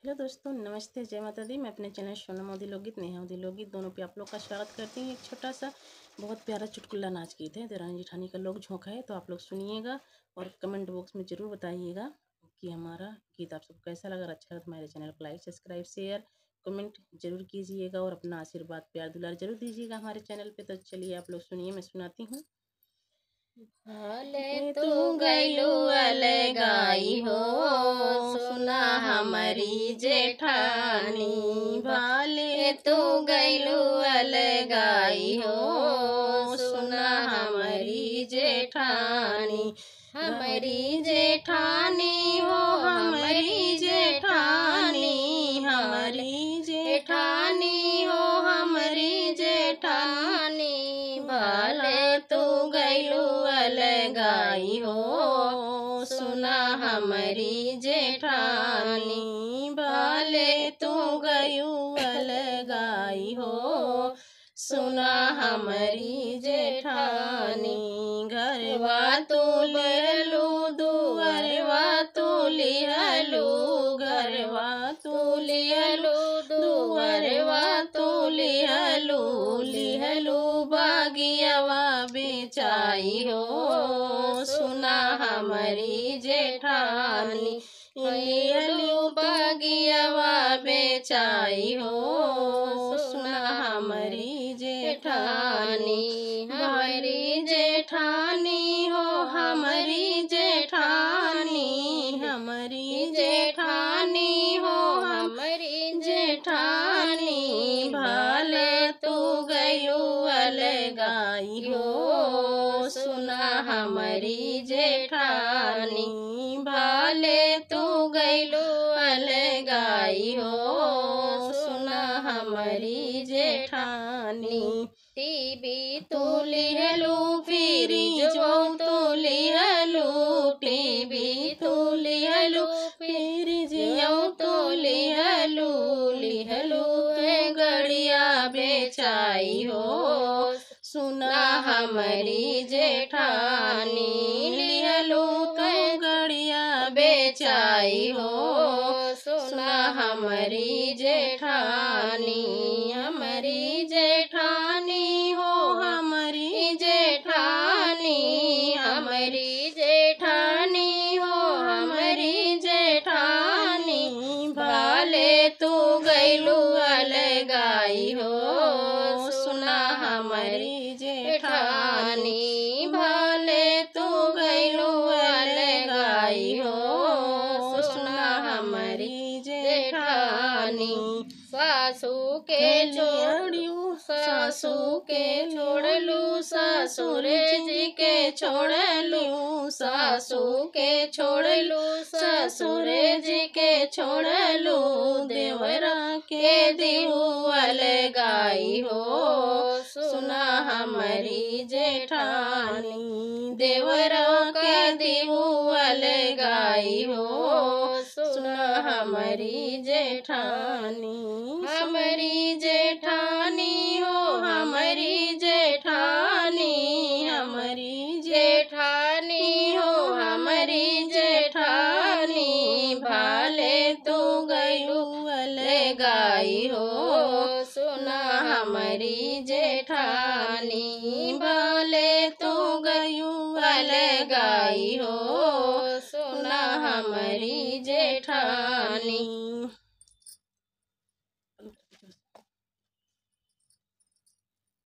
Hello दोस्तों, नमस्ते, जय माता दी। मैं अपने चैनल सोनम मोदी लोकगीत, नेहा मोदी लोकगीत दोनों पे आप लोग का स्वागत करती हूँ। एक छोटा सा बहुत प्यारा चुटकुला नाच गीत है, देवरानी जेठानी का लोक झोंका है, तो आप लोग सुनिएगा और कमेंट बॉक्स में ज़रूर बताइएगा कि हमारा गीत आप सबको कैसा लगा। अच्छा लगा तो हमारे चैनल को लाइक, सब्सक्राइब, शेयर, कमेंट जरूर कीजिएगा और अपना आशीर्वाद, प्यार, दुलार जरूर दीजिएगा हमारे चैनल पर। तो चलिए आप लोग सुनिए, मैं सुनाती हूँ। भले तू गैलू अलगाई हो, सुना हमारी जेठानी। भले तू गैलू अलगाई हो, सुना हमारी जेठानी। हमारी जेठानी हो, हमारी जेठानी, हमारी जेठानी हो, हमारी जेठानी। भले तू गैलू अलगाई हो, सुना हमारी जेठानी। भले तू गयू अलगाई हो, सुना हमारी जेठानी। घरवा तू लिहलू, दुअरवा तू लिहलू, घरवा तू लिहलू, दुअरवा तू लिहलू, लिहलू बागियावा बेचाई हो, सुना हमारी जेठानी। लिहलू बागियावा बेचाई हो, सुना हमारी जेठानी। हमारी जेठानी हो, हमारी जेठानी, हमारी जेठानी हो, हमारी जेठानी। भले तू गयू अलगाई हो, सुना हमारी जेठानी। भले तू गयू अलगाई हो, सुना हमारी जेठानी। टीवी तू लिहलू, फ्रिज तू लिहलू, टीवी तू लिहलू, फ्रिज तू लिहलू, लिहलू गड़िया बेचाई हो, सुना हमारी जेठानी। लिहलू गड़िया बेचाई हो, सुना हमारी जेठानी। हमारी जेठानी हो, हमारी जेठानी, हमारी जेठानी हो, हमारी जेठानी। भले तू गैलू अलगाई हो, सुना हमारी जेठानी। भले तू गैलू अलगाई हो, सुना हमारी जेठानी। सासू के छोड़ू, सासू के छोड़लू, ससुर जी के छोड़लू, सासू के छोड़लू, ससुर जी के छोड़लू। देवरा के दिहू अलगाई हो, सुना हमारी जेठानी। देवरा के दिहू अलगाई हो, सुना हमारी जेठानी। हमारी जेठानी हो, हमारी जेठानी, हमारी जेठानी हो, हमारी जेठानी। भले तू गयू अलगाई हो, सुना हमारी जेठानी।